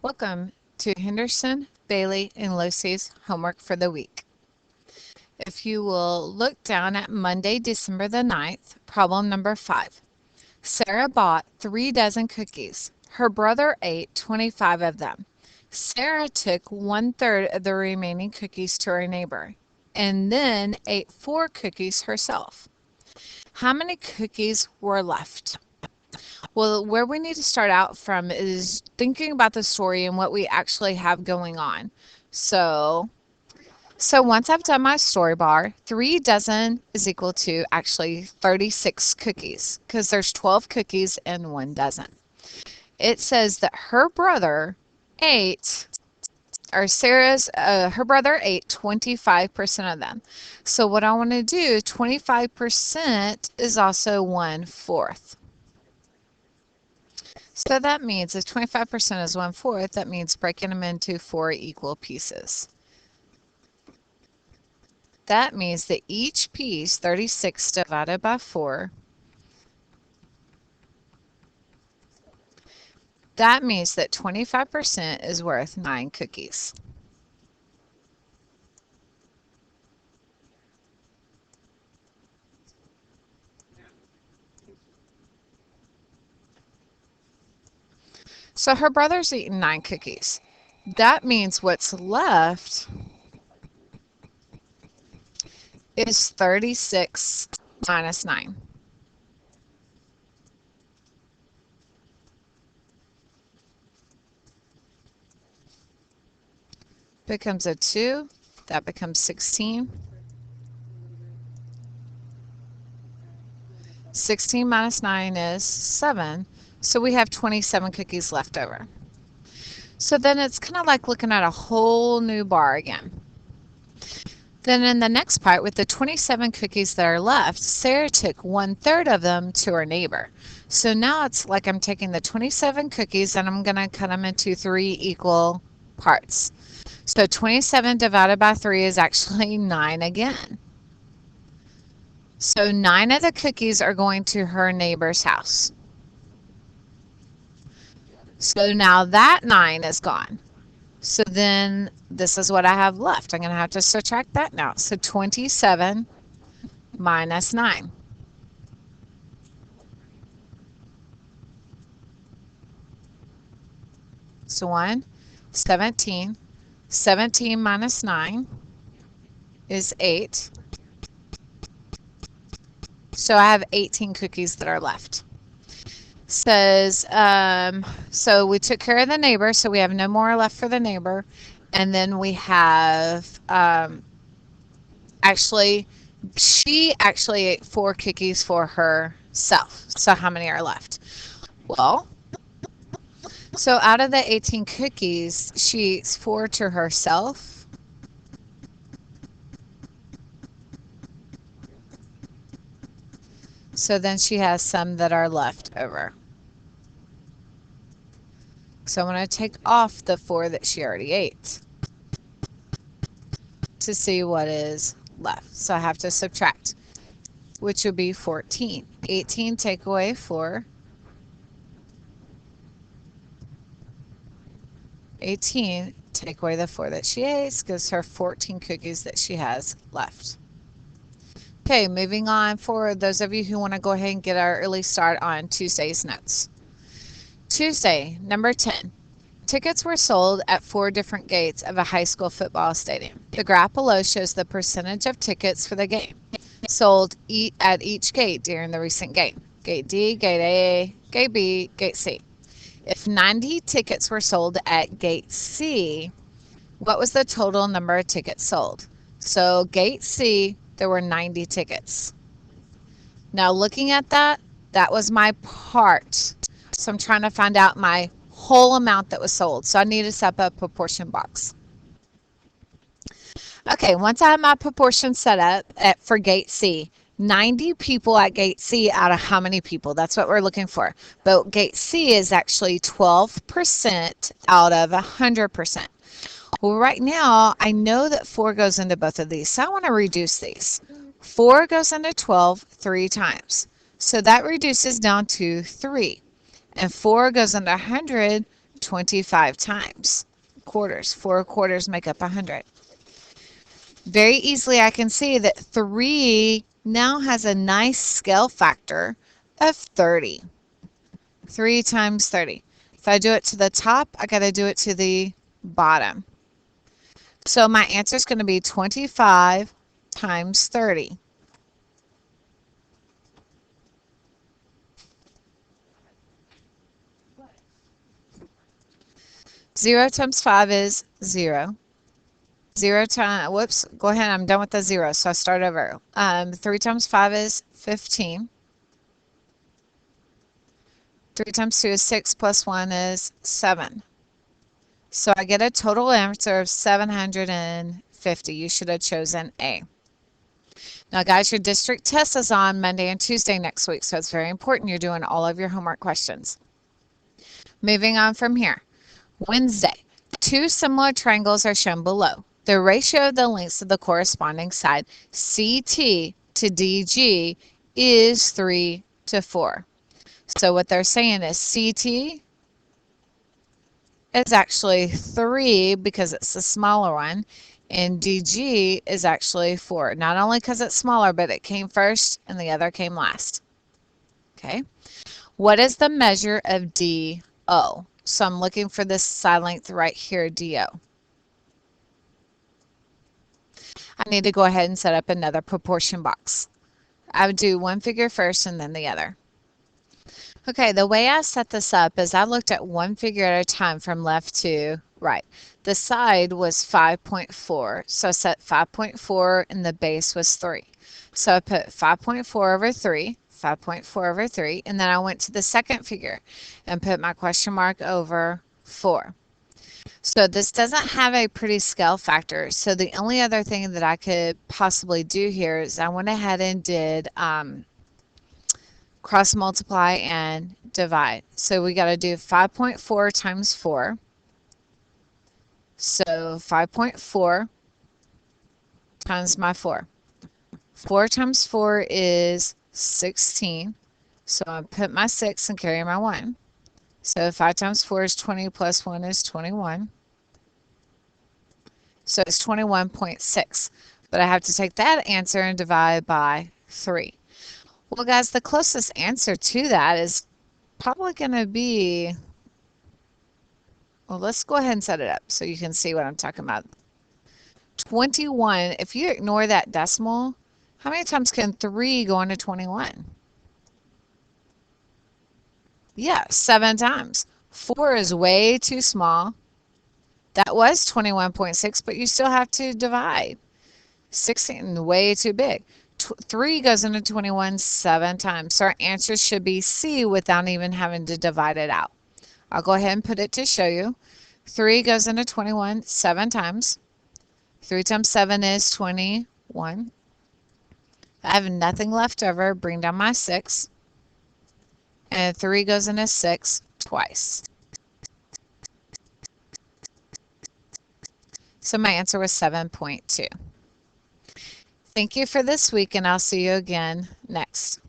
Welcome to Henderson, Bailey, and Lucy's homework for the week. If you will look down at Monday, December the 9th, problem number 5. Sarah bought 3 dozen cookies. Her brother ate 25 of them. Sarah took 1/3 of the remaining cookies to her neighbor and then ate 4 cookies herself. How many cookies were left? Well, where we need to start out from is thinking about the story and what we actually have going on. So once I've done my story bar, 3 dozen is equal to actually 36 cookies because there's 12 cookies in 1 dozen. It says that her brother ate, or her brother ate 25% of them. So what I want to do, 25% is also 1/4. So that means if 25% is 1/4, that means breaking them into 4 equal pieces. That means that each piece, 36 divided by 4, that means that 25% is worth 9 cookies. So her brother's eaten 9 cookies. That means what's left is 36 minus 9. Becomes a 2. That becomes 16. 16 minus 9 is 7. So we have 27 cookies left over. So then it's kind of like looking at a whole new bar again. Then in the next part, with the 27 cookies that are left, Sarah took 1/3 of them to her neighbor. So now it's like I'm taking the 27 cookies and I'm going to cut them into 3 equal parts. So 27 divided by 3 is actually 9 again. So 9 of the cookies are going to her neighbor's house. So now that 9 is gone. So then this is what I have left. I'm going to have to subtract that now. So 27 minus 9. So 1, 17. 17 minus 9 is 8. So I have 18 cookies that are left. Says, so we took care of the neighbor, so we have no more left for the neighbor. And then we have, she actually ate 4 cookies for herself. So how many are left? Well, so out of the 18 cookies, she eats 4 to herself. So then she has some that are left over. So I'm going to take off the 4 that she already ate to see what is left. So I have to subtract, which would be 14. 18 take away 4. 18 take away the 4 that she ate gives her 14 cookies that she has left. Okay, moving on for those of you who want to go ahead and get our early start on Tuesday's notes. Tuesday, number 10. Tickets were sold at 4 different gates of a high school football stadium. The graph below shows the percentage of tickets for the game sold at each gate during the recent game. Gate D, Gate A, Gate B, Gate C. If 90 tickets were sold at Gate C, what was the total number of tickets sold? So Gate C, there were 90 tickets. Now looking at that, that was my part. So I'm trying to find out my whole amount that was sold. So I need to set up a proportion box. Okay, once I have my proportion set up for Gate C, 90 people at Gate C out of how many people? That's what we're looking for. But Gate C is actually 12% out of 100%. Well, right now, I know that 4 goes into both of these, so I want to reduce these. 4 goes into 12 3 times. So that reduces down to 3. And 4 goes into 100 25 times. Quarters. 4 quarters make up 100. Very easily I can see that 3 now has a nice scale factor of 30. 3 times 30. If I do it to the top, I got to do it to the bottom. So my answer is going to be 25 times 30. 0 times 5 is 0. 0 times, whoops, go ahead, I'm done with the 0, so I start over. 3 times 5 is 15. 3 times 2 is 6, plus 1 is 7. So I get a total answer of 750. You should have chosen A. Now, guys, your district test is on Monday and Tuesday next week, so it's very important you're doing all of your homework questions. Moving on from here. Wednesday, 2 similar triangles are shown below. The ratio of the lengths of the corresponding side, CT to DG, is 3 to 4. So what they're saying is CT is actually 3 because it's the smaller one, and DG is actually 4. Not only because it's smaller, but it came first and the other came last. Okay. What is the measure of DO? So I'm looking for this side length right here, DO. I need to go ahead and set up another proportion box. I would do one figure first and then the other. Okay, the way I set this up is I looked at one figure at a time from left to right. The side was 5.4, so I set 5.4 and the base was 3. So I put 5.4 over 3, 5.4 over 3, and then I went to the second figure and put my question mark over 4. So this doesn't have a pretty scale factor, so the only other thing that I could possibly do here is I went ahead and did cross multiply and divide. So we got to do 5.4 times 4. So 5.4 times my 4. 4 times 4 is 16. So I put my 6 and carry my 1. So 5 times 4 is 20 plus 1 is 21. So it's 21.6. But I have to take that answer and divide by 3. Well, guys, the closest answer to that is probably going to be, well, let's go ahead and set it up so you can see what I'm talking about. 21, if you ignore that decimal, how many times can 3 go into 21? Yeah, 7 times. 4 is way too small. That was 21.6, but you still have to divide. 16, way too big. 3 goes into 21 7 times. So our answer should be C without even having to divide it out. I'll go ahead and put it to show you. 3 goes into 21 7 times. 3 times 7 is 21. I have nothing left over. Bring down my 6. And 3 goes into 6 twice. So my answer was 7.2. Thank you for this week, and I'll see you again next.